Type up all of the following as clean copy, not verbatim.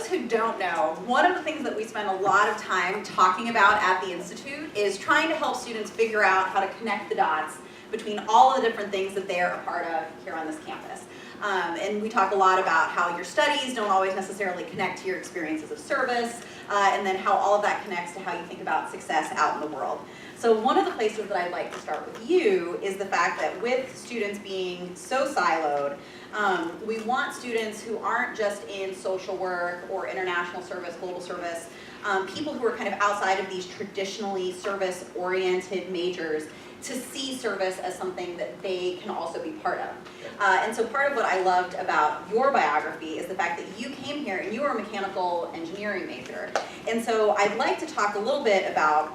who don't know, one of the things that we spend a lot of time talking about at the Institute is trying to help students figure out how to connect the dots between all of the different things that they're a part of here on this campus. And we talk a lot about how your studies don't always necessarily connect to your experiences of service, and then how all of that connects to how you think about success out in the world. So one of the places that I'd like to start with you is the fact that with students being so siloed, we want students who aren't just in social work or international service, global service, people who are kind of outside of these traditionally service-oriented majors to see service as something that they can also be part of. And so part of what I loved about your biography is the fact that you came here and you were a mechanical engineering major. And so I'd like to talk a little bit about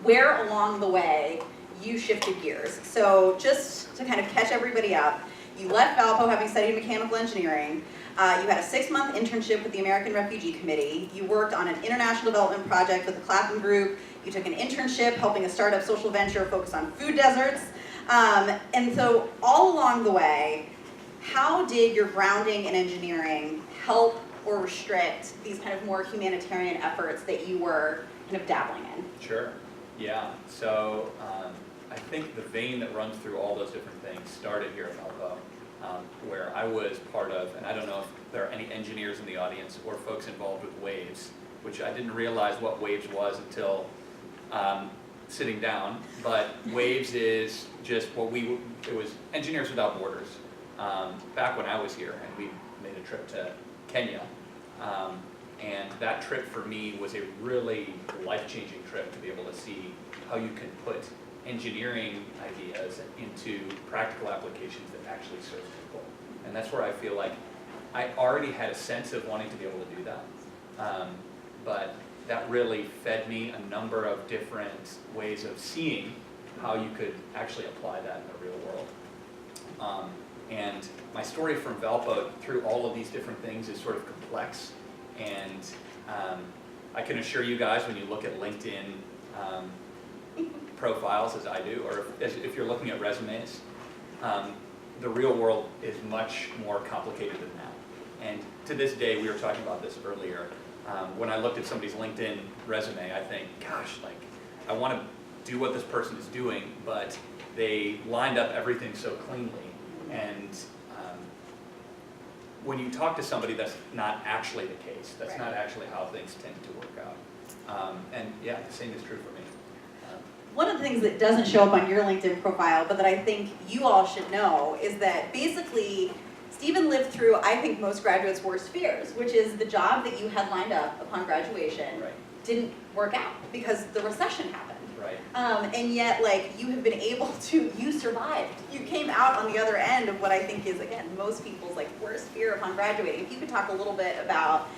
where along the way you shifted gears. So just to kind of catch everybody up, you left Valpo having studied mechanical engineering. You had a 6-month internship with the American Refugee Committee. You worked on an international development project with the Clapham Group. You took an internship helping a startup social venture focused on food deserts. And so all along the way, how did your grounding in engineering help or restrict these kind of more humanitarian efforts that you were kind of dabbling in? Sure. Yeah. So I think the vein that runs through all those different things started here at Valpo, where I was part of, and I don't know if there are any engineers in the audience or folks involved with WAVES, which I didn't realize what WAVES was until sitting down, but WAVES is just what it was Engineers Without Borders, back when I was here, and we made a trip to Kenya. And that trip for me was a really life-changing trip to be able to see how you can put engineering ideas into practical applications that actually serve people. And that's where I feel like I already had a sense of wanting to be able to do that. But that really fed me a number of different ways of seeing how you could actually apply that in the real world. And my story from Valpo through all of these different things is sort of complex. And I can assure you guys, when you look at LinkedIn profiles, as I do, or if you're looking at resumes, the real world is much more complicated than that. And to this day, we were talking about this earlier, when I looked at somebody's LinkedIn resume, I think, gosh, like, I want to do what this person is doing, but they lined up everything so cleanly. And when you talk to somebody, that's not actually the case. That's right. Not actually how things tend to work out. And yeah, the same is true for me. One of the things that doesn't show up on your LinkedIn profile, but that I think you all should know, is that basically Stephen lived through, I think, most graduates' worst fears, which is the job that you had lined up upon graduation Right. didn't work out because the recession happened. Right. And yet, like, you have been able to, you survived. You came out on the other end of what I think is, again, most people's like worst fear upon graduating. If you could talk a little bit about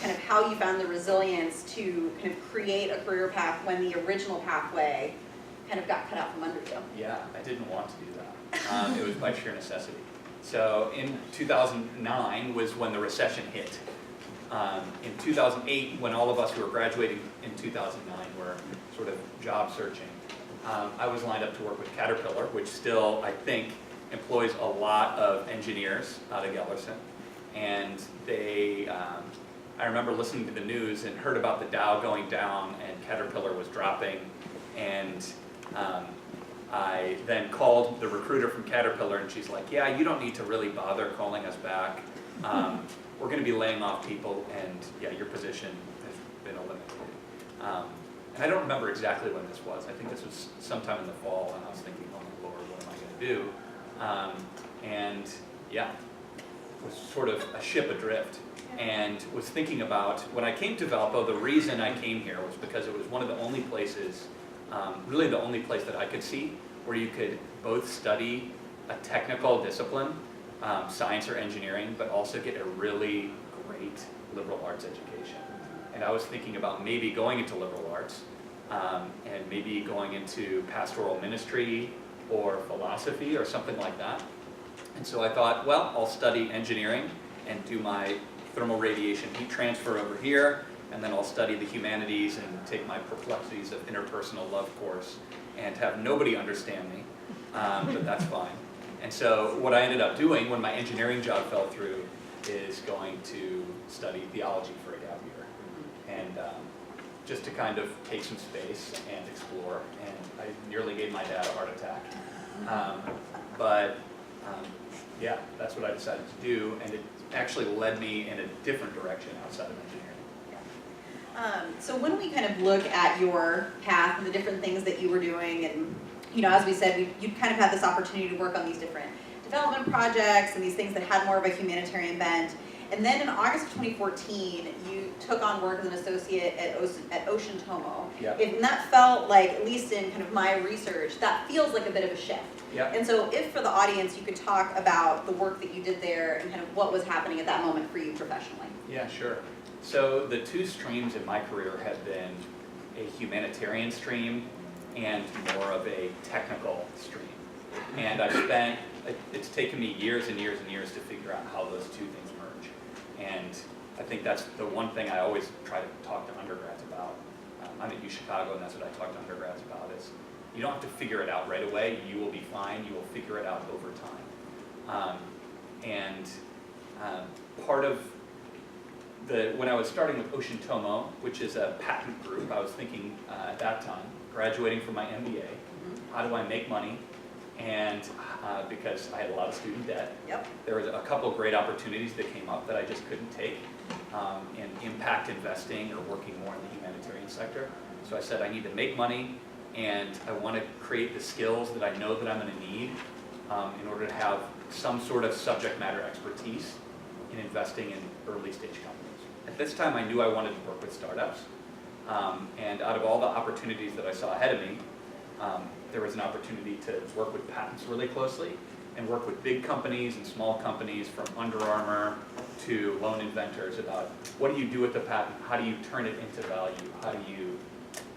kind of how you found the resilience to kind of create a career path when the original pathway kind of got cut out from under you. Yeah, I didn't want to do that. It was by sheer necessity. So in 2009 was when the recession hit. In 2008, when all of us who were graduating in 2009 were sort of job searching, I was lined up to work with Caterpillar, which still, I think, employs a lot of engineers out of Gellerson. And they, I remember listening to the news and heard about the Dow going down and Caterpillar was dropping. And I then called the recruiter from Caterpillar, and she's like, yeah, you don't need to really bother calling us back. We're going to be laying off people, and yeah, your position has been eliminated. And I don't remember exactly when this was. I think this was sometime in the fall, and I was thinking, oh my Lord, what am I going to do? And yeah, was sort of a ship adrift. And was thinking about, when I came to Valpo, the reason I came here was because it was one of the only places, really the only place that I could see where you could both study a technical discipline, science or engineering, but also get a really great liberal arts education. And I was thinking about maybe going into liberal arts, and maybe going into pastoral ministry or philosophy or something like that. And so I thought, well, I'll study engineering and do my thermal radiation heat transfer over here, and then I'll study the humanities and take my perplexities of interpersonal love course and have nobody understand me, but that's fine. And so what I ended up doing when my engineering job fell through is going to study theology for a gap year. And just to kind of take some space and explore. And I nearly gave my dad a heart attack. Yeah, that's what I decided to do, and it actually led me in a different direction outside of engineering. So when we kind of look at your path and the different things that you were doing, and as we said, you kind of had this opportunity to work on these different development projects and these things that had more of a humanitarian bent. And then in August of 2014, you took on work as an associate at Ocean Tomo. Yep. And that felt like, at least in kind of my research, that feels like a bit of a shift. Yep. And so if for the audience you could talk about the work that you did there and kind of what was happening at that moment for you professionally. Yeah, sure. So the two streams in my career have been a humanitarian stream and more of a technical stream. And it's taken me years and years and years to figure out how those two things merge. And I think that's the one thing I always try to talk to undergrads about. I'm at UChicago, and that's what I talk to undergrads about, is you don't have to figure it out right away. You will be fine. You will figure it out over time. Part of when I was starting with Ocean Tomo, which is a patent group, I was thinking at that time, graduating from my MBA, how do I make money? And because I had a lot of student debt, there was a couple of great opportunities that came up that I just couldn't take in impact investing or working more in the humanitarian sector. So I said I need to make money, and I want to create the skills that I know that I'm going to need in order to have some sort of subject matter expertise in investing in early stage companies. At this time, I knew I wanted to work with startups, and out of all the opportunities that I saw ahead of me, there was an opportunity to work with patents really closely and work with big companies and small companies, from Under Armour to loan inventors, about what do you do with the patent, how do you turn it into value, how do you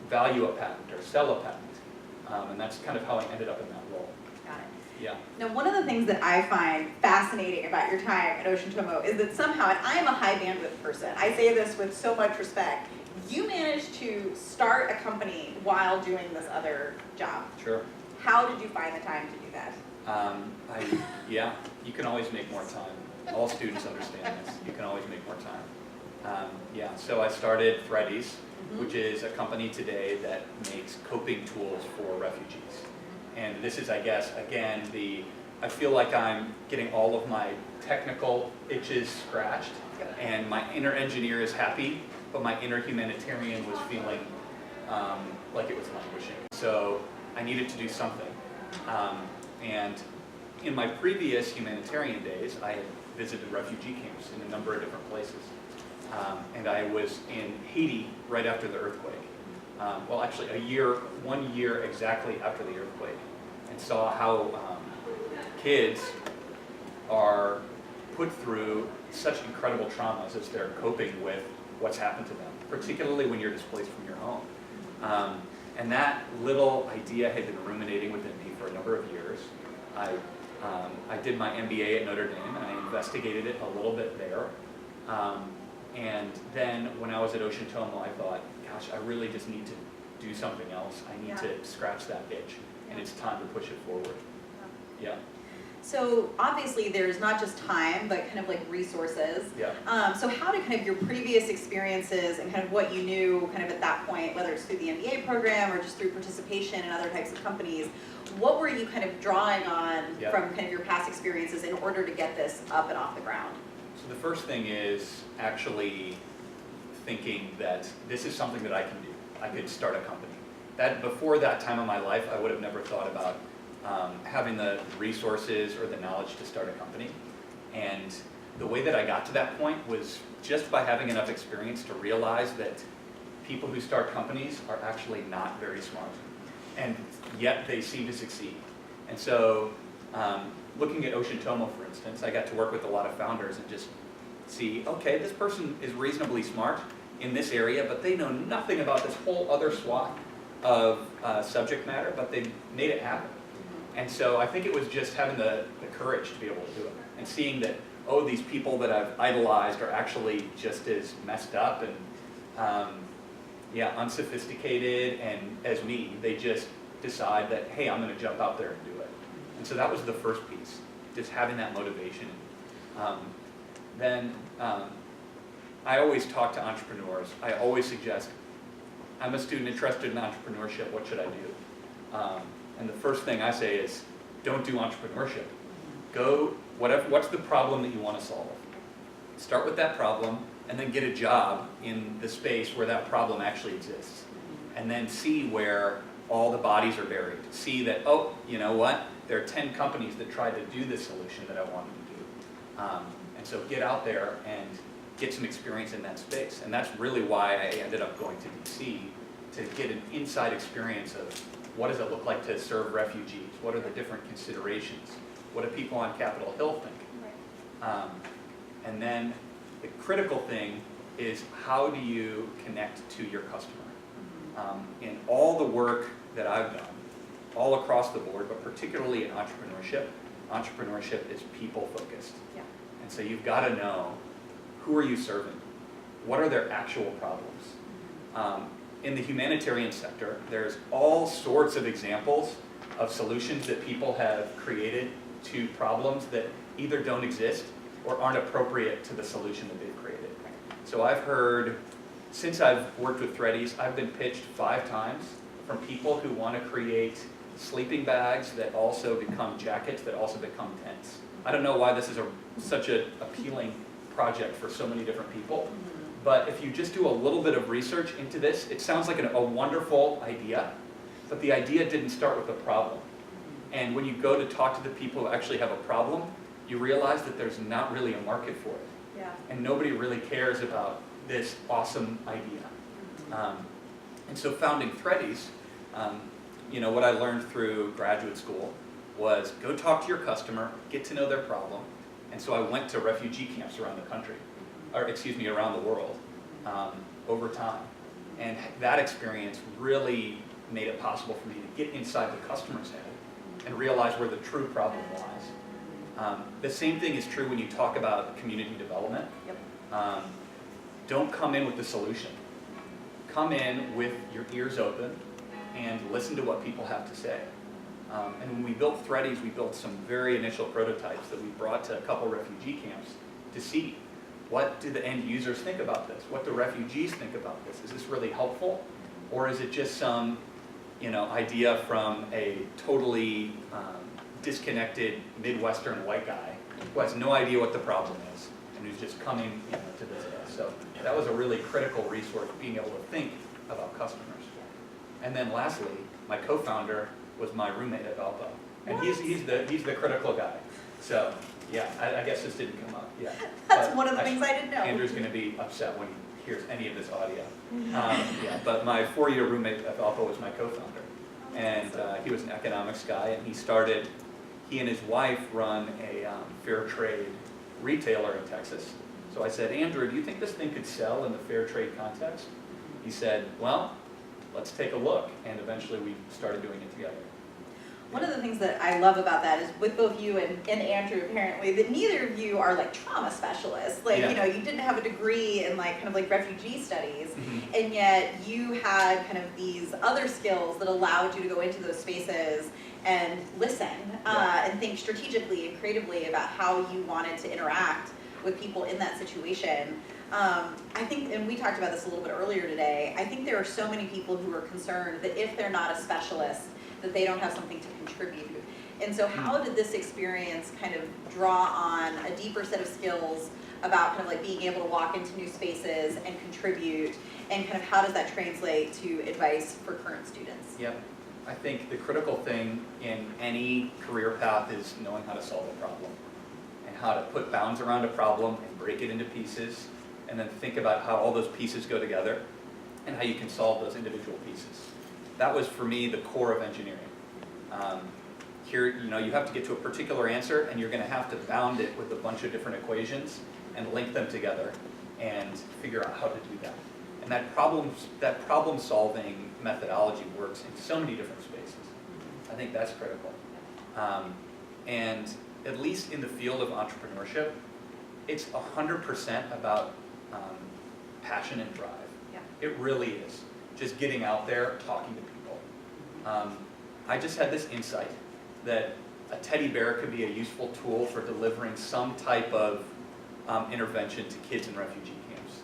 value a patent or sell a patent, and that's kind of how I ended up in that role. Got it. Yeah. Now, one of the things that I find fascinating about your time at Ocean Tomo is that somehow, and I am a high bandwidth person, I say this with so much respect, you managed to start a company while doing this other job. Sure. How did you find the time to do that? Yeah, you can always make more time. All students understand this. You can always make more time. Yeah, so I started Threadies, which is a company today that makes coping tools for refugees. And this is, I guess, again, I feel like I'm getting all of my technical itches scratched, and my inner engineer is happy, but my inner humanitarian was feeling like it was languishing. So I needed to do something. And in my previous humanitarian days, I had visited refugee camps in a number of different places. And I was in Haiti right after the earthquake. Well, actually, 1 year exactly after the earthquake, and saw how kids are put through such incredible traumas as they're coping with what's happened to them, particularly when you're displaced from your home. And that little idea had been ruminating within me for a number of years. I did my MBA at Notre Dame, and I investigated it a little bit there. And then when I was at Ocean Tomo, I thought, gosh, I really just need to do something else. I need to scratch that itch, and it's time to push it forward. Yeah. So obviously there's not just time, but kind of like resources. Yeah. So how did kind of your previous experiences and kind of what you knew kind of at that point, whether it's through the MBA program or just through participation in other types of companies, what were you kind of drawing on from kind of your past experiences in order to get this up and off the ground? So the first thing is actually thinking that this is something that I can do. I could start a company. That before that time of my life, I would have never thought about having the resources or the knowledge to start a company. And the way that I got to that point was just by having enough experience to realize that people who start companies are actually not very smart, and yet they seem to succeed. And so looking at Ocean Tomo, for instance, I got to work with a lot of founders and just see, okay, this person is reasonably smart in this area, but they know nothing about this whole other swath of subject matter, but they made it happen. And so I think it was just having the courage to be able to do it, and seeing that, oh, these people that I've idolized are actually just as messed up and unsophisticated and as me. They just decide that, hey, I'm going to jump out there and do it. And so that was the first piece, just having that motivation. then I always talk to entrepreneurs. I always suggest, I'm a student interested in entrepreneurship, what should I do? And the first thing I say is, don't do entrepreneurship. Go, what's the problem that you want to solve? Start with that problem, and then get a job in the space where that problem actually exists. And then see where all the bodies are buried. See that, oh, you know what? There are 10 companies that tried to do this solution that I wanted to do. And so get out there and get some experience in that space. And that's really why I ended up going to DC, to get an inside experience of what does it look like to serve refugees? What are the different considerations? What do people on Capitol Hill think? And then the critical thing is, how do you connect to your customer? In all the work that I've done, all across the board, but particularly in entrepreneurship is people-focused. Yeah. And so you've got to know, who are you serving? What are their actual problems? In the humanitarian sector, there's all sorts of examples of solutions that people have created to problems that either don't exist or aren't appropriate to the solution that they've created. So I've heard, since I've worked with Threadies, I've been pitched 5 times from people who want to create sleeping bags that also become jackets, that also become tents. I don't know why this is such an appealing project for so many different people, but if you just do a little bit of research into this, it sounds like a wonderful idea, but the idea didn't start with a problem. And when you go to talk to the people who actually have a problem, you realize that there's not really a market for it. Yeah. And nobody really cares about this awesome idea. And so founding Threadies, what I learned through graduate school was, go talk to your customer, get to know their problem. And so I went to refugee camps around the country, around the world, over time. And that experience really made it possible for me to get inside the customer's head and realize where the true problem lies. The same thing is true when you talk about community development. Yep. Don't come in with the solution. Come in with your ears open and listen to what people have to say. And when we built Threadies, we built some very initial prototypes that we brought to a couple refugee camps to see, what do the end users think about this? What do refugees think about this? Is this really helpful? Or is it just some idea from a totally disconnected Midwestern white guy who has no idea what the problem is and who's just coming to visit us? So that was a really critical resource, being able to think about customers. And then lastly, my co-founder was my roommate at Valpo, and he's the critical guy. So yeah, I guess this didn't come up. Yeah, That's one of the things I didn't know. Andrew's going to be upset when he hears any of this audio. But my 4-year roommate at Valpo was my co-founder, and he was an economics guy, and he and his wife run a fair trade retailer in Texas. So I said, Andrew, do you think this thing could sell in the fair trade context? He said, well, let's take a look. And eventually we started doing it together. One of the things that I love about that is, with both you and Andrew, apparently, that neither of you are like trauma specialists. Like, Yeah. you didn't have a degree in kind of refugee studies, and yet you had kind of these other skills that allowed you to go into those spaces and listen and think strategically and creatively about how you wanted to interact with people in that situation. I think, and we talked about this a little bit earlier today, I think there are so many people who are concerned that if they're not a specialist, that they don't have something to contribute. And so how did this experience kind of draw on a deeper set of skills about kind of being able to walk into new spaces and contribute, and kind of how does that translate to advice for current students? Yep. I think the critical thing in any career path is knowing how to solve a problem, and how to put bounds around a problem and break it into pieces, and then think about how all those pieces go together and how you can solve those individual pieces. That was, for me, the core of engineering. Here, you have to get to a particular answer, and you're going to have to bound it with a bunch of different equations and link them together and figure out how to do that. And that problem-solving methodology works in so many different spaces. I think that's critical. And at least in the field of entrepreneurship, it's 100% about passion and drive. Yeah. It really is. Just getting out there, talking to people. I just had this insight that a teddy bear could be a useful tool for delivering some type of intervention to kids in refugee camps.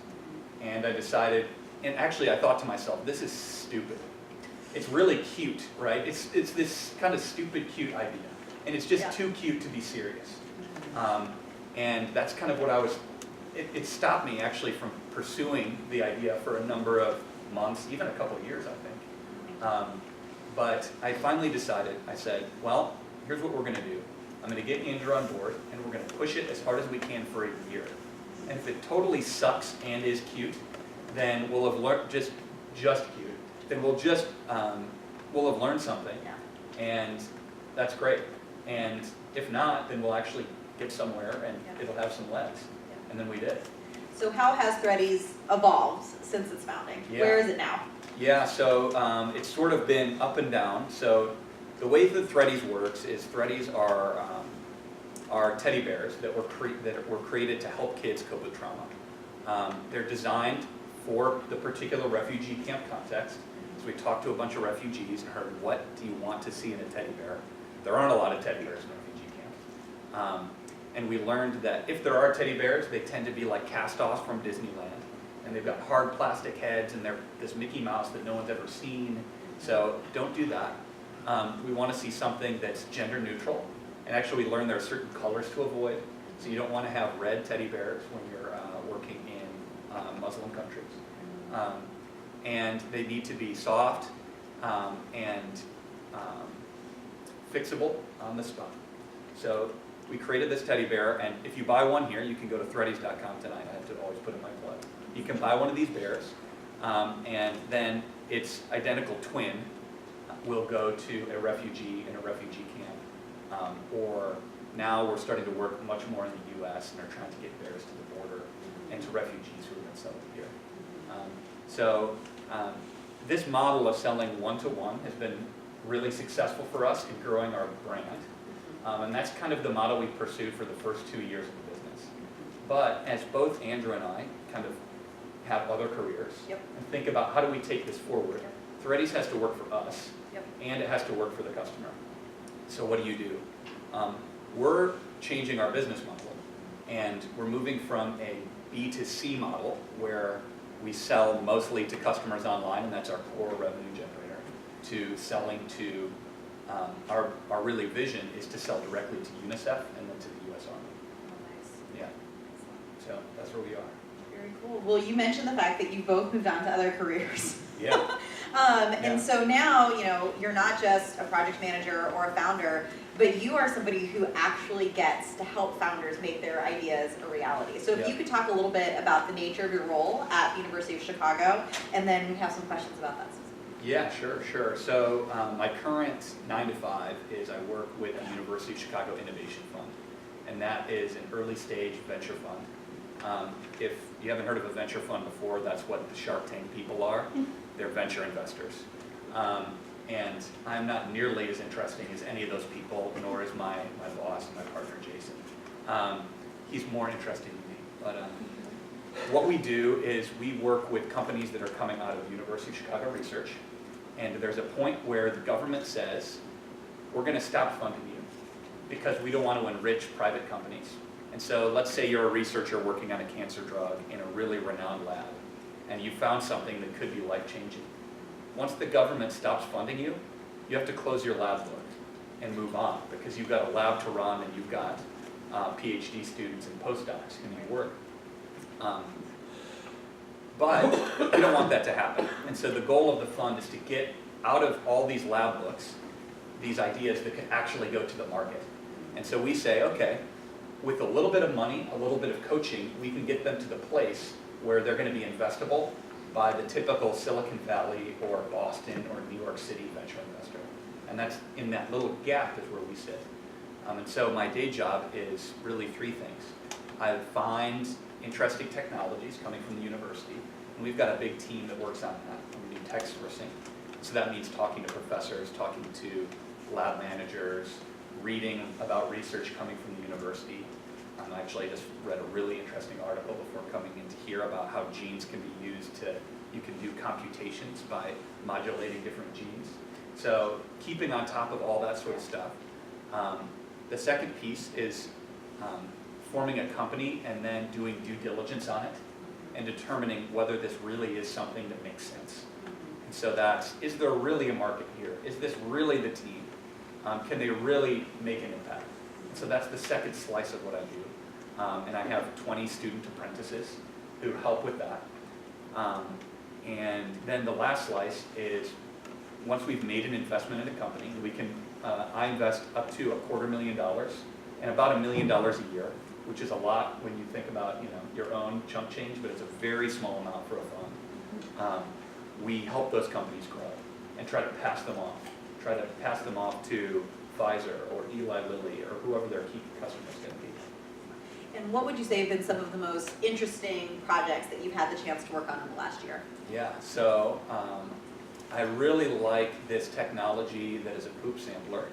And I decided, and actually I thought to myself, this is stupid. It's really cute, right? It's this kind of stupid, cute idea. And it's just too cute to be serious. And that's kind of what I was, it stopped me actually from pursuing the idea for a number of months, even a couple of years, I think. But I finally decided, I said, well, here's what we're going to do. I'm going to get Andrew on board, and we're going to push it as hard as we can for a year. And if it totally sucks and is cute, then we'll have learned, just cute, then we'll have learned something, and that's great. And if not, then we'll actually get somewhere, and it'll have some legs. And then we did. So how has Threadies evolved since its founding? Where is it now? Yeah, so it's sort of been up and down. So the way that Threadies works is Threadies are teddy bears that were created to help kids cope with trauma. They're designed for the particular refugee camp context. So we talked to a bunch of refugees and heard, what do you want to see in a teddy bear? There aren't a lot of teddy bears in refugee camps. And we learned that if there are teddy bears, they tend to be like cast-offs from Disneyland. And they've got hard plastic heads, and they're this Mickey Mouse that no one's ever seen. So don't do that. We want to see something that's gender neutral. And actually we learned there are certain colors to avoid. So you don't want to have red teddy bears when you're working in Muslim countries. And they need to be soft and fixable on the spot. So we created this teddy bear, and if you buy one here, you can go to threadies.com tonight. I have to always put in my plug. You can buy one of these bears, and then its identical twin will go to a refugee in a refugee camp. Or now we're starting to work much more in the U.S. and are trying to get bears to the border and to refugees who have been settled here. This model of selling one-to-one has been really successful for us in growing our brand. And that's kind of the model we pursued for the first 2 years of the business. But as both Andrew and I kind of have other careers and think about how do we take this forward, Threadies has to work for us and it has to work for the customer. So what do? We're changing our business model, and we're moving from a B2C model where we sell mostly to customers online, and that's our core revenue generator, to selling to our really vision is to sell directly to UNICEF and then to the U.S. Army. Oh, nice. Yeah. So that's where we are. Very cool. Well, you mentioned the fact that you both moved on to other careers. Yeah. And so now, you're not just a project manager or a founder, but you are somebody who actually gets to help founders make their ideas a reality. So if you could talk a little bit about the nature of your role at the University of Chicago, and then we have some questions about that. Yeah, sure. So my current 9 to 5 is I work with the University of Chicago Innovation Fund, and that is an early stage venture fund. If you haven't heard of a venture fund before, that's what the Shark Tank people are. They're venture investors. And I'm not nearly as interesting as any of those people, nor is my boss and my partner, Jason. He's more interesting than me. But what we do is we work with companies that are coming out of the University of Chicago research, and there's a point where the government says, we're going to stop funding you because we don't want to enrich private companies. And so let's say you're a researcher working on a cancer drug in a really renowned lab, and you found something that could be life-changing. Once the government stops funding you, you have to close your lab book and move on because you've got a lab to run and you've got PhD students and postdocs in your work. But we don't want that to happen. And so the goal of the fund is to get out of all these lab books these ideas that can actually go to the market. And so we say, okay, with a little bit of money, a little bit of coaching, we can get them to the place where they're going to be investable by the typical Silicon Valley or Boston or New York City venture investor. And that's in that little gap is where we sit. And so my day job is really 3 things. I find interesting technologies coming from the university, and we've got a big team that works on that. We do tech sourcing. So that means talking to professors, talking to lab managers, reading about research coming from the university. Actually, I just read a really interesting article before coming into here about how genes can be used you can do computations by modulating different genes. So keeping on top of all that sort of stuff. The second piece is forming a company and then doing due diligence on it and determining whether this really is something that makes sense. And so that's, is there really a market here? Is this really the team? Can they really make an impact? And so that's the second slice of what I do. And I have 20 student apprentices who help with that. And then the last slice is, once we've made an investment in a company, we can, I invest up to $250,000 and about $1 million a year, which is a lot when you think about your own chunk change, but it's a very small amount for a fund. We help those companies grow and try to pass them off. Try to pass them off to Pfizer or Eli Lilly or whoever their key customer is going to be. And what would you say have been some of the most interesting projects that you've had the chance to work on in the last year? Yeah, so I really like this technology that is a poop sampler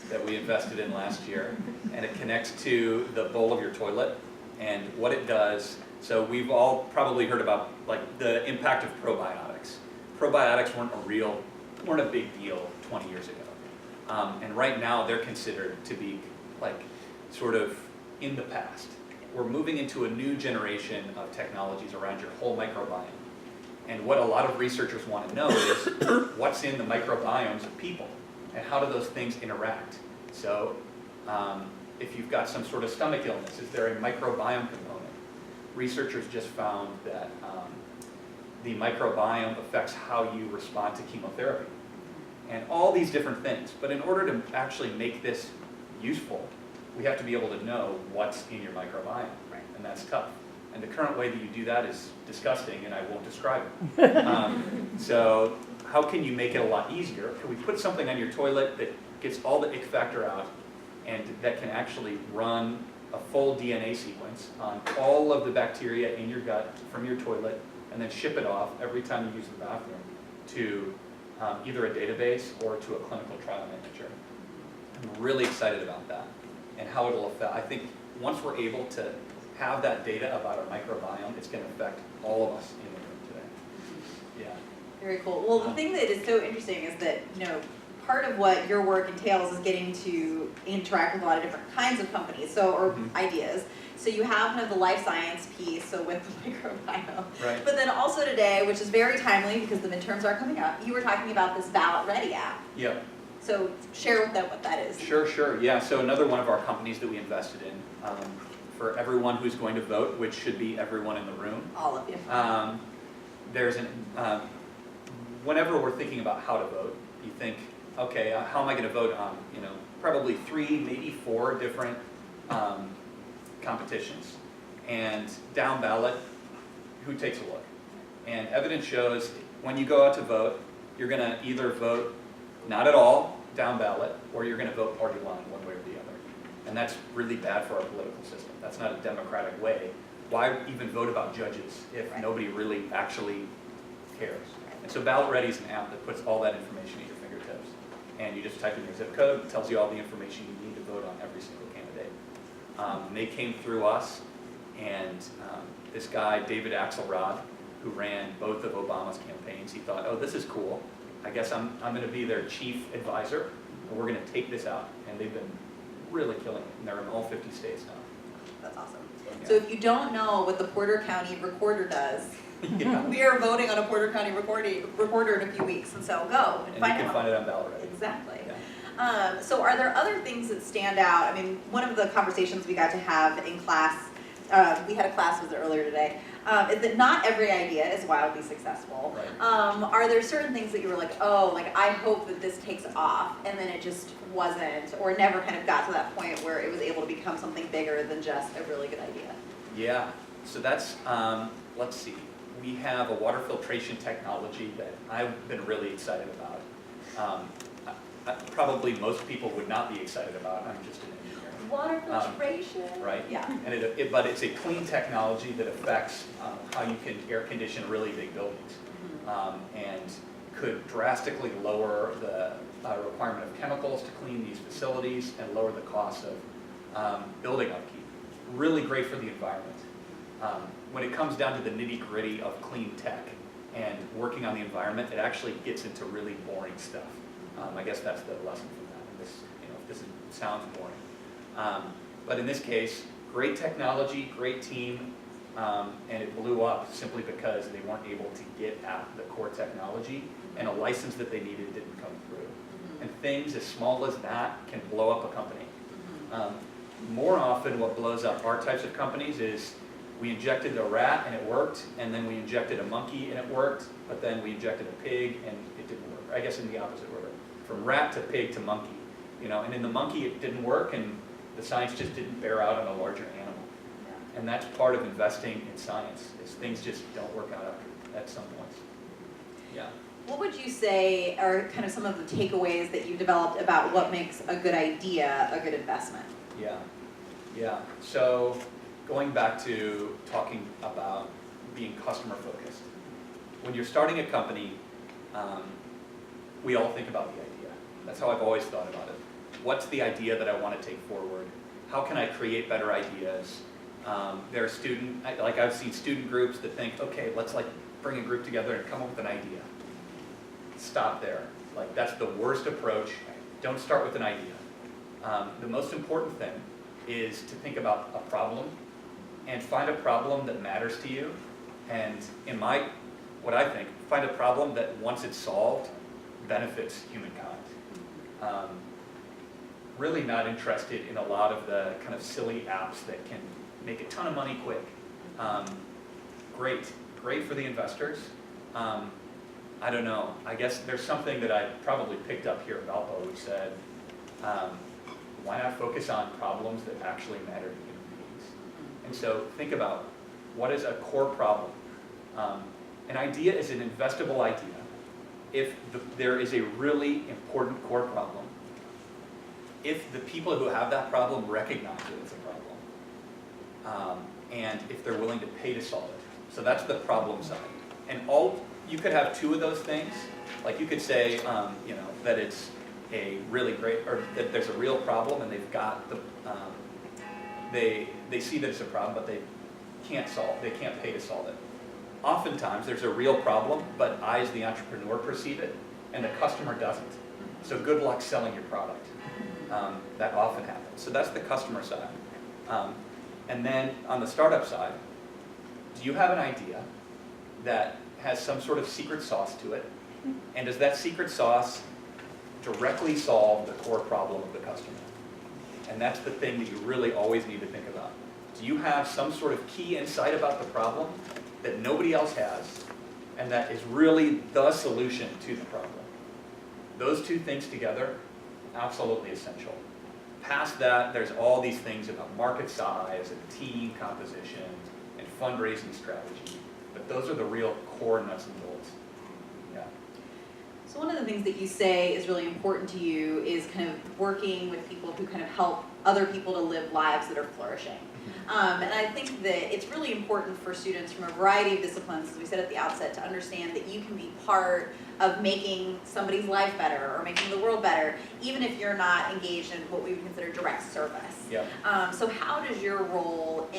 that we invested in last year, and it connects to the bowl of your toilet and what it does. So we've all probably heard about like the impact of probiotics. Probiotics weren't a big deal 20 years ago, and right now they're considered to be like sort of in the past. We're moving into a new generation of technologies around your whole microbiome. And what a lot of researchers want to know is what's in the microbiomes of people and how do those things interact. So if you've got some sort of stomach illness, is there a microbiome component? Researchers just found that the microbiome affects how you respond to chemotherapy and all these different things. But in order to actually make this useful, we have to be able to know what's in your microbiome, Right. and that's tough. And the current way that you do that is disgusting, and I won't describe it. So how can you make it a lot easier? Can we put something on your toilet that gets all the ick factor out and that can actually run a full DNA sequence on all of the bacteria in your gut from your toilet and then ship it off every time you use the bathroom to either a database or to a clinical trial manager? I'm really excited about that and how it'll affect. I think once we're able to have that data about our microbiome, it's going to affect all of us in the room today. Yeah. Very cool. Well, the thing that is so interesting is that, part of what your work entails is getting to interact with a lot of different kinds of companies, or ideas. So you have kind of the life science piece, so with the microbiome. Right. But then also today, which is very timely because the midterms are coming up, you were talking about this Ballot Ready app. Yep. So share with them what that is. Sure. Yeah, so another one of our companies that we invested in, for everyone who's going to vote, which should be everyone in the room. All of you. There's whenever we're thinking about how to vote, you think, okay, how am I going to vote on, probably 3, maybe 4 different competitions. And down ballot, who takes a look? And evidence shows when you go out to vote, you're going to either vote not at all, down ballot, or you're going to vote party line one way or the other. And that's really bad for our political system. That's not a democratic way. Why even vote about judges if nobody really actually cares? And so Ballot Ready is an app that puts all that information at your fingertips. And you just type in your zip code, it tells you all the information you need to vote on every single candidate. They came through us, and this guy, David Axelrod, who ran both of Obama's campaigns, he thought, oh, this is cool. I guess I'm going to be their chief advisor, and we're going to take this out. And they've been really killing it, and they're in all 50 states now. That's awesome. Yeah. So if you don't know what the Porter County Recorder does, Yeah. we are voting on a Porter County recorder in a few weeks, and so go and And find you can out. find it on Ballot Ready. Exactly. Yeah. So are there other things that stand out? I mean, one of the conversations we got to have in class, we had a class visit earlier today, is that not every idea is wildly successful. Right. Are there certain things that you were like, oh, like I hope that this takes off, and then it just wasn't, or never kind of got to that point where it was able to become something bigger than just a really good idea? Yeah, so that's, let's see. We have a water filtration technology that I've been really excited about. Probably most people would not be excited about. I'm just an engineer. Water filtration. Right? Yeah. And but it's a clean technology that affects how you can air condition really big buildings, and could drastically lower the requirement of chemicals to clean these facilities and lower the cost of building upkeep. Really great for the environment. When it comes down to the nitty-gritty of clean tech and working on the environment, it actually gets into really boring stuff. I guess that's the lesson from that. This sounds boring. But in this case, great technology, great team, and it blew up simply because they weren't able to get at the core technology, and a license that they needed didn't come through. And things as small as that can blow up a company. More often what blows up our types of companies is we injected a rat and it worked, and then we injected a monkey and it worked, but then we injected a pig and it didn't work. I guess in the opposite order. From rat to pig to monkey. And in the monkey it didn't work, and the science just didn't bear out on a larger animal. And that's part of investing in science, is things just don't work out at some points. Yeah. What would you say are kind of some of the takeaways that you developed about what makes a good idea a good investment? Yeah. So going back to talking about being customer focused. When you're starting a company, we all think about the idea. That's how I've always thought about it. What's the idea that I want to take forward? How can I create better ideas? There are I've seen student groups that think, okay, let's bring a group together and come up with an idea. Stop there. That's the worst approach. Don't start with an idea. The most important thing is to think about a problem and find a problem that matters to you. And what I think, find a problem that once it's solved, benefits humankind. Really not interested in a lot of the kind of silly apps that can make a ton of money quick. Great for the investors. I don't know, I guess there's something that I probably picked up here at Valpo which said, why not focus on problems that actually matter to human beings? And so think about, what is a core problem? An idea is an investable idea if there is a really important core problem, if the people who have that problem recognize it as a problem, and if they're willing to pay to solve it. So that's the problem side. And you could have two of those things. You could say, that it's a really great, or that there's a real problem, and they've got they see that it's a problem, but they can't pay to solve it. Oftentimes there's a real problem, but I as the entrepreneur perceive it, and the customer doesn't. So good luck selling your product. That often happens. So that's the customer side. And then on the startup side, do you have an idea that has some sort of secret sauce to it? And does that secret sauce directly solve the core problem of the customer? And that's the thing that you really always need to think about. Do you have some sort of key insight about the problem that nobody else has, and that is really the solution to the problem? Those two things together, absolutely essential. Past that, there's all these things about market size and team composition and fundraising strategy, but those are the real core nuts and bolts. Yeah. So one of the things that you say is really important to you is kind of working with people who kind of help other people to live lives that are flourishing. And I think that it's really important for students from a variety of disciplines, as we said at the outset, to understand that you can be part of making somebody's life better or making the world better, even if you're not engaged in what we would consider direct service. Yeah. So how does your role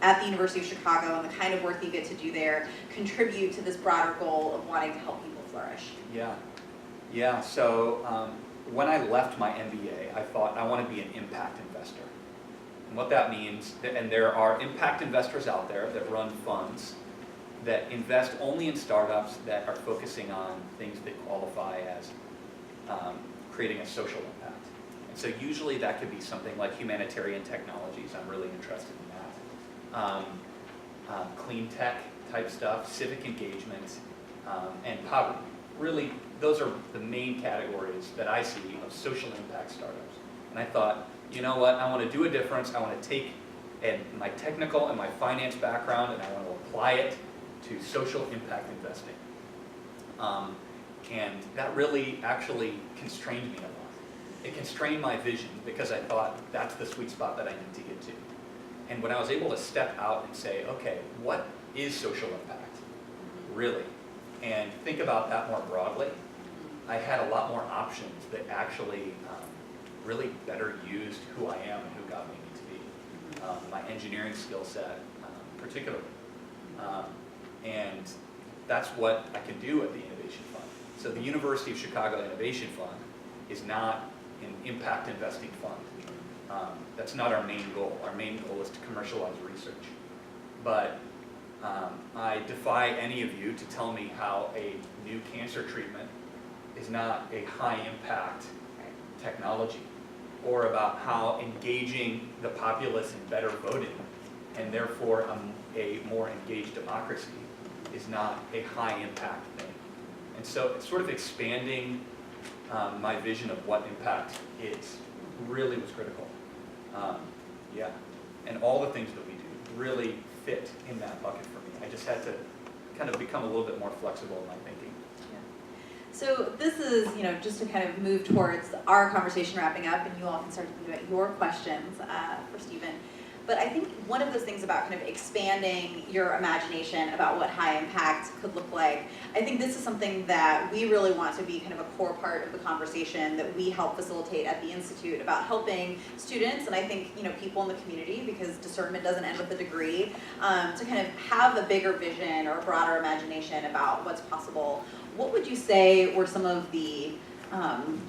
at the University of Chicago and the kind of work that you get to do there contribute to this broader goal of wanting to help people flourish? Yeah. So when I left my MBA, I thought I want to be an impact investor. And what that means, and there are impact investors out there that run funds that invest only in startups that are focusing on things that qualify as creating a social impact. And so usually that could be something like humanitarian technologies. I'm really interested in that. Clean tech type stuff, civic engagement, and poverty. Really, those are the main categories that I see of social impact startups. And I thought, you know what, I want to do a difference. I want to take my technical and my finance background and I want to apply it to social impact investing. And that really actually constrained me a lot. It constrained my vision because I thought that's the sweet spot that I need to get to. And when I was able to step out and say, okay, what is social impact, really? And think about that more broadly, I had a lot more options that actually really better used who I am and who God made me to be. My engineering skill set, particularly. And that's what I can do at the Innovation Fund. So the University of Chicago Innovation Fund is not an impact investing fund. That's not our main goal. Our main goal is to commercialize research. But I defy any of you to tell me how a new cancer treatment is not a high-impact technology, or about how engaging the populace in better voting, and therefore a more engaged democracy, is not a high-impact thing. And so it's sort of expanding my vision of what impact is really was critical. Yeah, and all the things that we do really fit in that bucket for me. I just had to kind of become a little bit more flexible in my thinking. Yeah. So this is, just to kind of move towards our conversation wrapping up, and you all can start to think about your questions for Stephen. But I think one of those things about kind of expanding your imagination about what high impact could look like, I think this is something that we really want to be kind of a core part of the conversation that we help facilitate at the Institute about helping students, and I think people in the community, because discernment doesn't end with a degree, to kind of have a bigger vision or a broader imagination about what's possible. What would you say were some of the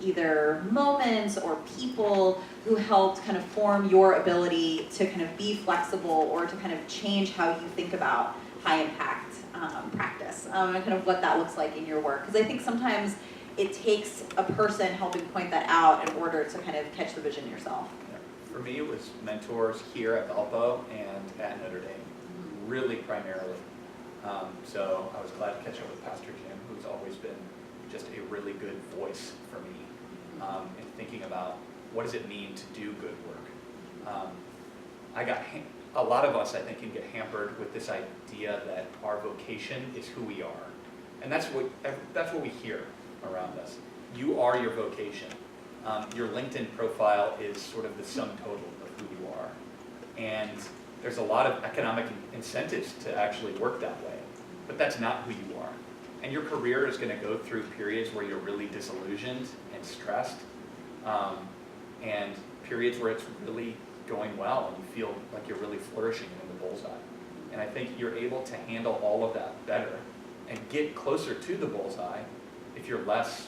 either moments or people who helped kind of form your ability to kind of be flexible or to kind of change how you think about high impact practice, and kind of what that looks like in your work? Because I think sometimes it takes a person helping point that out in order to kind of catch the vision yourself. For me, it was mentors here at Valpo and at Notre Dame, really primarily. So I was glad to catch up with Pastor Jim, who's always been just a really good voice for me in thinking about what does it mean to do good work. A lot of us, I think, can get hampered with this idea that our vocation is who we are, and that's what we hear around us. You are your vocation. Your LinkedIn profile is sort of the sum total of who you are, and there's a lot of economic incentives to actually work that way, but that's not who you are. And your career is going to go through periods where you're really disillusioned and stressed, and periods where it's really going well and you feel like you're really flourishing in the bullseye. And I think you're able to handle all of that better and get closer to the bullseye if you're less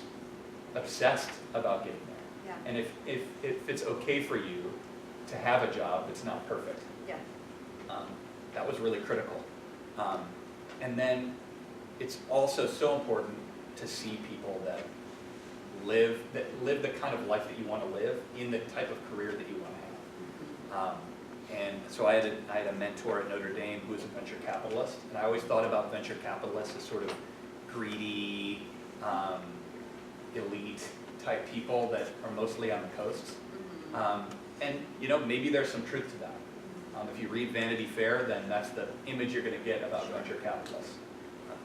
obsessed about getting there. Yeah. And if it's okay for you to have a job that's not perfect. Yeah. That was really critical. And then it's also so important to see people that live the kind of life that you want to live in the type of career that you want to have. And so I had a mentor at Notre Dame who was a venture capitalist, and I always thought about venture capitalists as sort of greedy, elite type people that are mostly on the coasts. And maybe there's some truth to that. If you read Vanity Fair, then that's the image you're going to get about venture capitalists.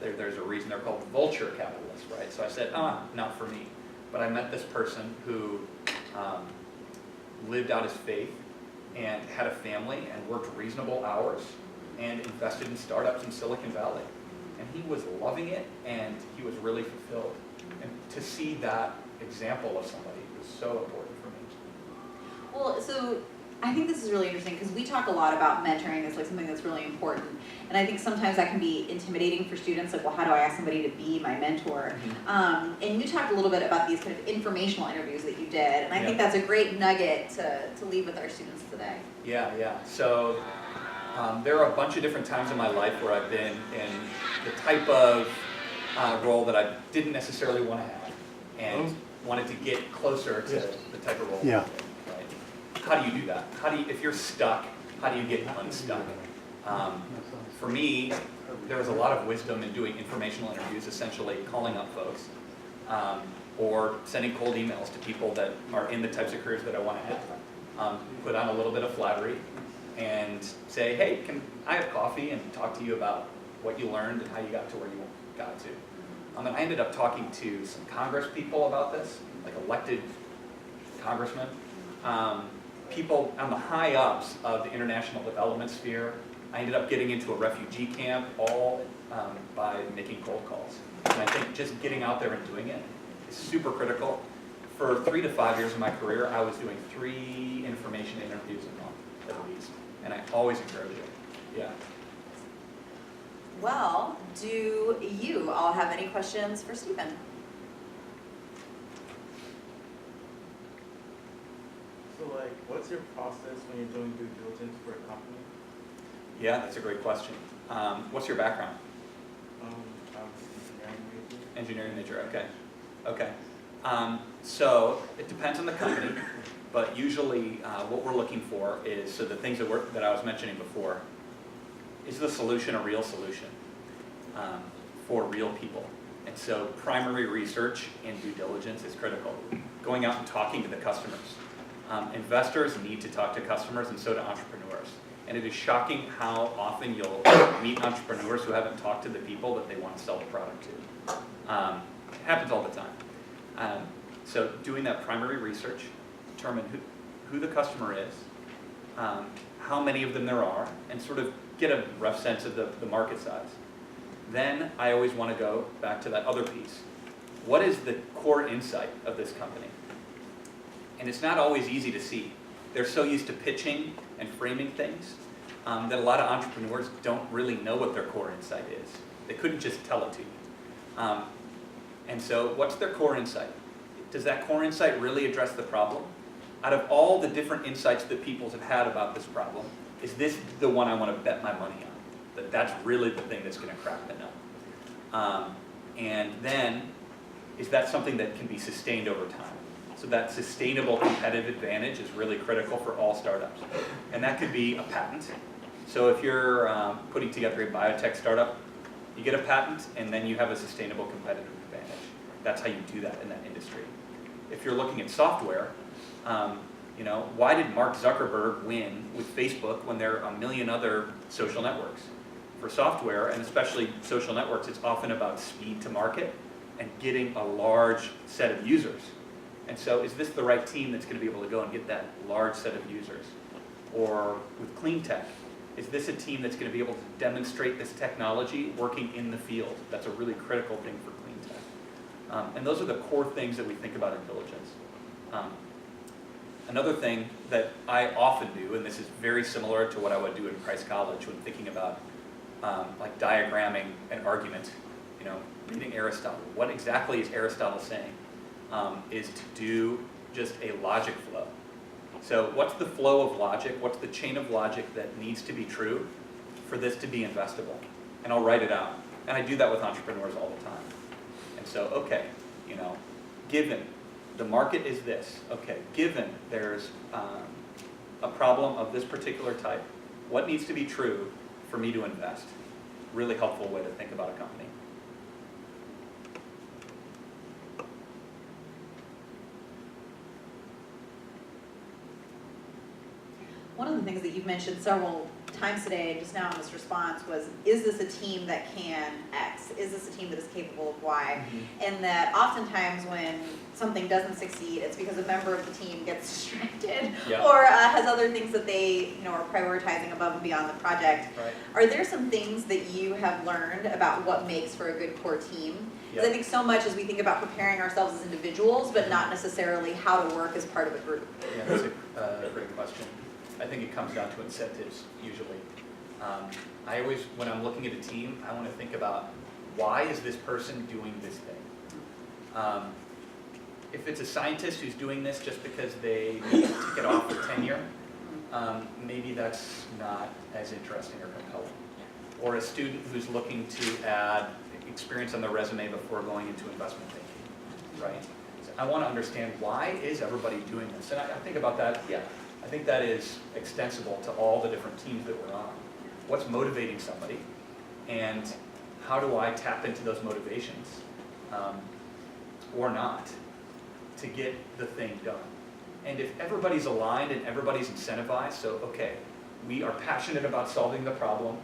There's a reason they're called vulture capitalists, right? So I said, not for me. But I met this person who lived out his faith and had a family and worked reasonable hours and invested in startups in Silicon Valley. And he was loving it, and he was really fulfilled. And to see that example of somebody was so important for me. Well, so I think this is really interesting because we talk a lot about mentoring as like something that's really important, and I think sometimes that can be intimidating for students. Like, well, how do I ask somebody to be my mentor? And you talked a little bit about these kind of informational interviews that you did, and I think that's a great nugget to leave with our students today. Yeah. So there are a bunch of different times in my life where I've been in the type of role that I didn't necessarily want to have, and wanted to get closer to the type of role. Yeah. How do you do that? If you're stuck, how do you get unstuck? For me, there was a lot of wisdom in doing informational interviews, essentially calling up folks, or sending cold emails to people that are in the types of careers that I want to have. Put on a little bit of flattery and say, hey, can I have coffee and talk to you about what you learned and how you got to where you got to? And I ended up talking to some Congress people about this, like elected congressmen. People on the high ups of the international development sphere. I ended up getting into a refugee camp all by making cold calls. And I think just getting out there and doing it is super critical. For 3 to 5 years of my career, I was doing 3 information interviews a month at least. And I always encourage it. Yeah. Well, do you all have any questions for Stephen? So like, what's your process when you're doing due diligence for a company? Yeah, that's a great question. What's your background? I was engineering major. Engineering major, okay. Okay. So it depends on the company, but usually what we're looking for is, so the things that I was mentioning before, is the solution a real solution for real people? And so primary research and due diligence is critical. Going out and talking to the customers. Investors need to talk to customers, and so do entrepreneurs. And it is shocking how often you'll meet entrepreneurs who haven't talked to the people that they want to sell the product to. It happens all the time. So doing that primary research, determine who the customer is, how many of them there are, and sort of get a rough sense of the market size. Then I always want to go back to that other piece. What is the core insight of this company? And it's not always easy to see. They're so used to pitching and framing things that a lot of entrepreneurs don't really know what their core insight is. They couldn't just tell it to you. And so what's their core insight? Does that core insight really address the problem? Out of all the different insights that people have had about this problem, is this the one I want to bet my money on? That's really the thing that's going to crack the nut. And then, is that something that can be sustained over time? So that sustainable competitive advantage is really critical for all startups. And that could be a patent. So if you're putting together a biotech startup, you get a patent and then you have a sustainable competitive advantage. That's how you do that in that industry. If you're looking at software, why did Mark Zuckerberg win with Facebook when there are a million other social networks? For software, and especially social networks, it's often about speed to market and getting a large set of users. And so is this the right team that's going to be able to go and get that large set of users? Or with clean tech, is this a team that's going to be able to demonstrate this technology working in the field? That's a really critical thing for clean tech. And those are the core things that we think about in diligence. Another thing that I often do, and this is very similar to what I would do in Christ College when thinking about like diagramming an argument, reading Aristotle. What exactly is Aristotle saying? Is to do just a logic flow. So what's the flow of logic? What's the chain of logic that needs to be true for this to be investable? And I'll write it out. And I do that with entrepreneurs all the time. And so, okay, given the market is this, okay, given there's a problem of this particular type, what needs to be true for me to invest? Really helpful way to think about a company. One of the things that you've mentioned several times today, just now in this response, was, is this a team that can X? Is this a team that is capable of Y? Mm-hmm. And that oftentimes when something doesn't succeed, it's because a member of the team gets distracted or has other things that they are prioritizing above and beyond the project. Right. Are there some things that you have learned about what makes for a good core team? Because I think so much as we think about preparing ourselves as individuals, but not necessarily how to work as part of a group. Yeah, that's a great question. I think it comes down to incentives, usually. I always, when I'm looking at a team, I want to think about, why is this person doing this thing? If it's a scientist who's doing this just because they need to tick it off for tenure, maybe that's not as interesting or compelling. Or a student who's looking to add experience on their resume before going into investment thinking, right? So I want to understand, why is everybody doing this? And I think about that, I think that is extensible to all the different teams that we're on. What's motivating somebody, and how do I tap into those motivations, or not, to get the thing done? And if everybody's aligned and everybody's incentivized, so okay, we are passionate about solving the problem,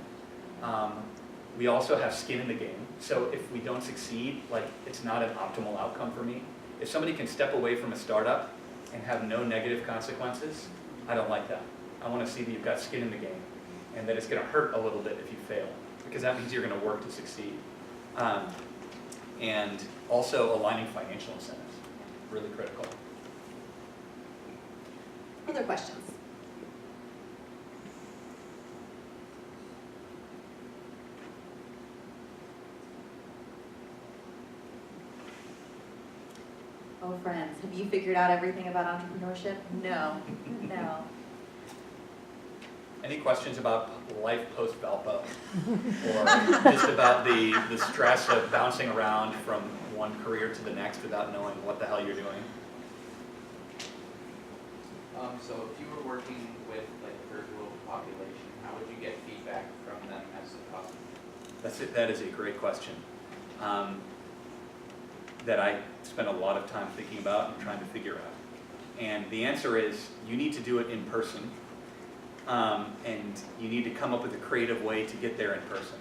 we also have skin in the game, so if we don't succeed, it's not an optimal outcome for me. If somebody can step away from a startup and have no negative consequences, I don't like that. I want to see that you've got skin in the game, and that it's going to hurt a little bit if you fail, because that means you're going to work to succeed. And also aligning financial incentives, really critical. Other questions? Oh, friends, have you figured out everything about entrepreneurship? No, no. Any questions about life post-Valpo? Or just about the stress of bouncing around from one career to the next without knowing what the hell you're doing? So if you were working with like a third world population, how would you get feedback from them as a customer? That is a great question that I spend a lot of time thinking about and trying to figure out. And the answer is you need to do it in person, and you need to come up with a creative way to get there in person.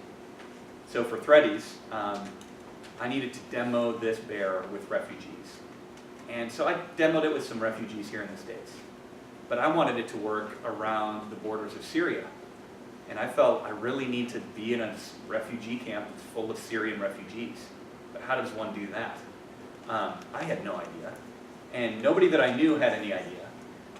So for Threadies, I needed to demo this bear with refugees. And so I demoed it with some refugees here in the States. But I wanted it to work around the borders of Syria. And I felt I really need to be in a refugee camp that's full of Syrian refugees. But how does one do that? I had no idea. And nobody that I knew had any idea.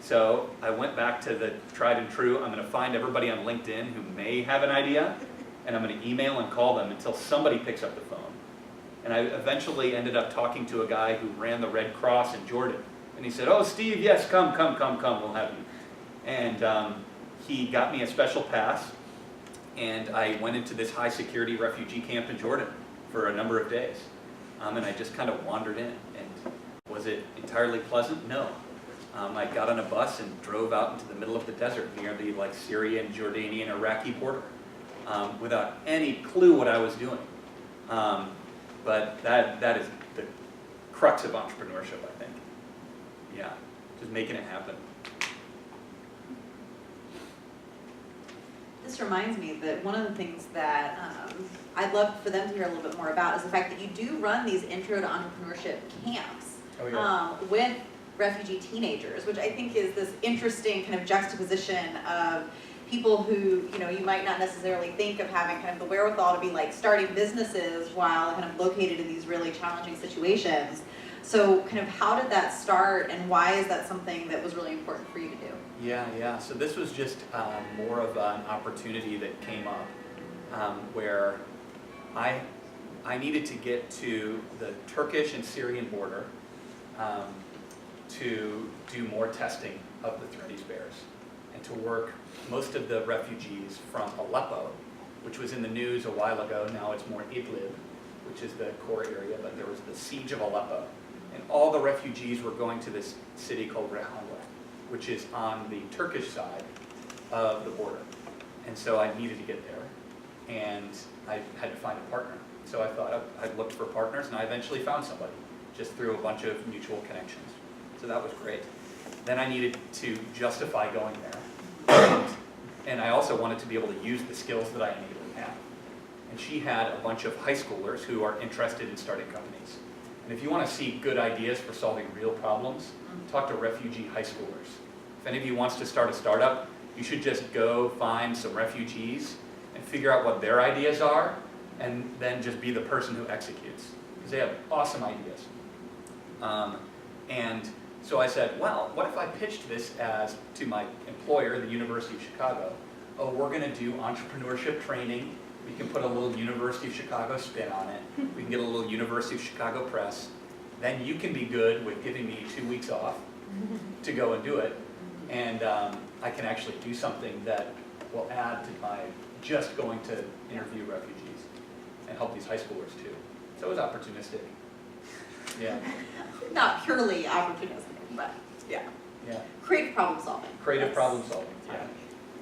So I went back to the tried and true. I'm going to find everybody on LinkedIn who may have an idea, and I'm going to email and call them until somebody picks up the phone. And I eventually ended up talking to a guy who ran the Red Cross in Jordan. And he said, "Oh, Steve, yes, come, we'll have you." And he got me a special pass, and I went into this high security refugee camp in Jordan for a number of days. And I just kind of wandered in. And was it entirely pleasant? No. I got on a bus and drove out into the middle of the desert near the Syrian, Jordanian, Iraqi border without any clue what I was doing. But that is the crux of entrepreneurship, I think. Yeah, just making it happen. This reminds me that one of the things that I'd love for them to hear a little bit more about is the fact that you do run these intro to entrepreneurship camps with refugee teenagers, which I think is this interesting kind of juxtaposition of people who, you might not necessarily think of having kind of the wherewithal to be like starting businesses while kind of located in these really challenging situations. So kind of how did that start, and why is that something that was really important for you to do? Yeah. So this was just more of an opportunity that came up where I needed to get to the Turkish and Syrian border to do more testing of the Threadies bears and to work most of the refugees from Aleppo, which was in the news a while ago. Now it's more Idlib, which is the core area, but there was the siege of Aleppo. And all the refugees were going to this city called Rehanwa, which is on the Turkish side of the border. And so I needed to get there, and I had to find a partner. So I thought I'd looked for partners, and I eventually found somebody, just through a bunch of mutual connections. So that was great. Then I needed to justify going there, and I also wanted to be able to use the skills that I innately have. And she had a bunch of high schoolers who are interested in starting companies. And if you want to see good ideas for solving real problems, talk to refugee high schoolers. If any of you wants to start a startup, you should just go find some refugees and figure out what their ideas are, and then just be the person who executes, because they have awesome ideas. And so I said, well, what if I pitched this as to my employer, the University of Chicago? Oh, we're going to do entrepreneurship training. We can put a little University of Chicago spin on it. We can get a little University of Chicago press. Then you can be good with giving me 2 weeks off to go and do it. And I can actually do something that will add to my just going to interview refugees and help these high schoolers too. So it was opportunistic. Yeah. Not purely opportunistic, but yeah. Yeah. Creative problem solving. Creative problem solving. Yeah.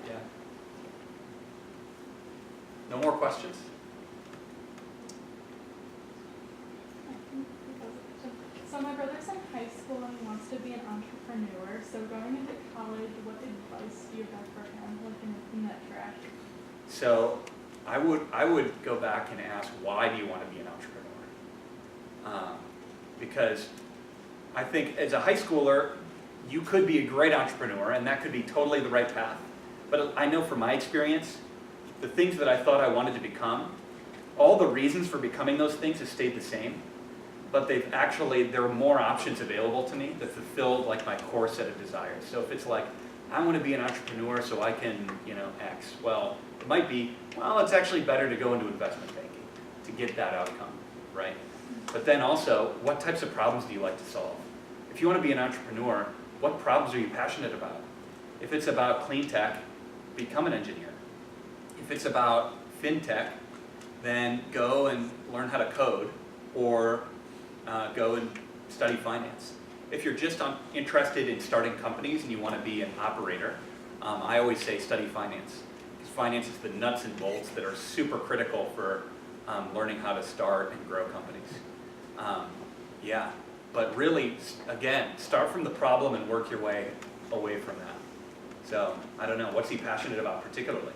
Yeah. No more questions? So my brother's in high school and he wants to be an entrepreneur. So going into college, what advice do you have for him, like in that track? So I would go back and ask, why do you want to be an entrepreneur? Because I think as a high schooler, you could be a great entrepreneur, and that could be totally the right path. But I know from my experience, the things that I thought I wanted to become, all the reasons for becoming those things have stayed the same, but there are more options available to me that fulfill like my core set of desires. So if it's like, I want to be an entrepreneur so I can, X, well, it might be, well, it's actually better to go into investment banking to get that outcome, right? But then also, what types of problems do you like to solve? If you want to be an entrepreneur, what problems are you passionate about? If it's about clean tech, become an engineer. If it's about fintech, then go and learn how to code, or go and study finance. If you're just interested in starting companies and you want to be an operator, I always say study finance. Because finance is the nuts and bolts that are super critical for learning how to start and grow companies. Yeah, but really, again, start from the problem and work your way away from that. So, I don't know, what's he passionate about particularly?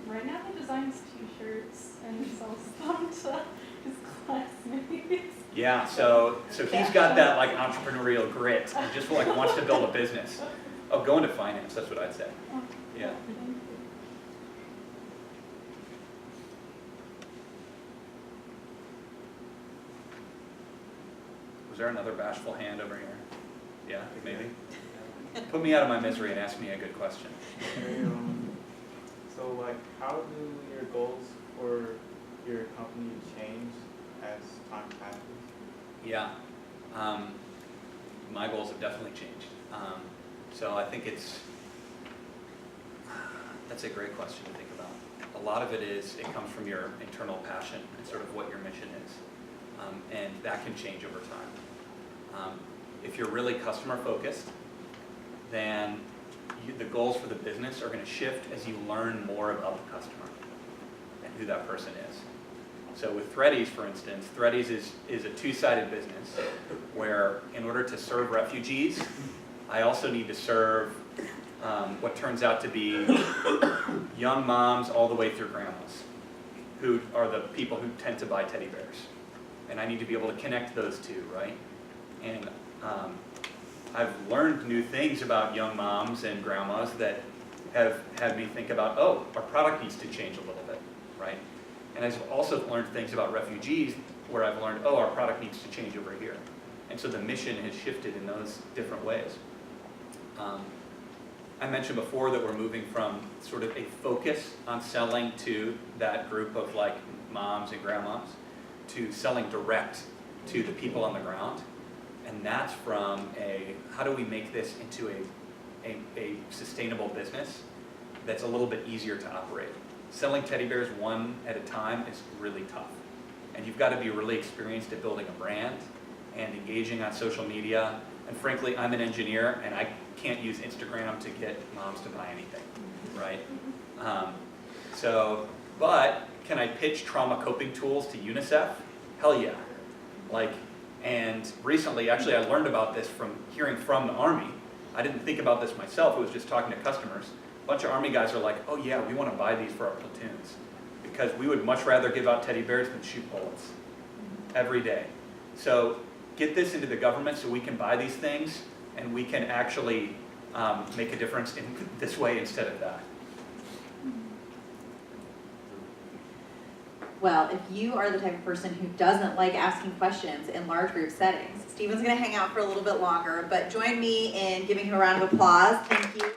Right now he designs t-shirts and sells them to his classmates. Yeah, so he's got that like entrepreneurial grit and just like wants to build a business. Oh, go into finance, that's what I'd say. Yeah. Was there another bashful hand over here? Yeah, maybe? Put me out of my misery and ask me a good question. Okay, so like, how do your goals for your company change as time passes? Yeah, my goals have definitely changed. So I think that's a great question to think about. A lot of it comes from your internal passion and sort of what your mission is. And that can change over time. If you're really customer focused, then the goals for the business are going to shift as you learn more about the customer and who that person is. So with Threadies, for instance, Threadies is a two-sided business where in order to serve refugees, I also need to serve what turns out to be young moms all the way through grandmas, who are the people who tend to buy teddy bears. And I need to be able to connect those two, right? And I've learned new things about young moms and grandmas that have had me think about, oh, our product needs to change a little bit, right? And I've also learned things about refugees where I've learned, oh, our product needs to change over here. And so the mission has shifted in those different ways. I mentioned before that we're moving from sort of a focus on selling to that group of like moms and grandmas to selling direct to the people on the ground. And that's from how do we make this into a sustainable business that's a little bit easier to operate. Selling teddy bears one at a time is really tough. And you've got to be really experienced at building a brand and engaging on social media. And frankly, I'm an engineer and I can't use Instagram to get moms to buy anything, right? But can I pitch trauma coping tools to UNICEF? Hell yeah. And recently, actually, I learned about this from hearing from the Army. I didn't think about this myself, it was just talking to customers. A bunch of Army guys are like, oh yeah, we want to buy these for our platoons because we would much rather give out teddy bears than shoot bullets every day. So get this into the government so we can buy these things and we can actually make a difference in this way instead of that. Well, if you are the type of person who doesn't like asking questions in large group settings, Stephen's going to hang out for a little bit longer, but join me in giving him a round of applause. Thank you.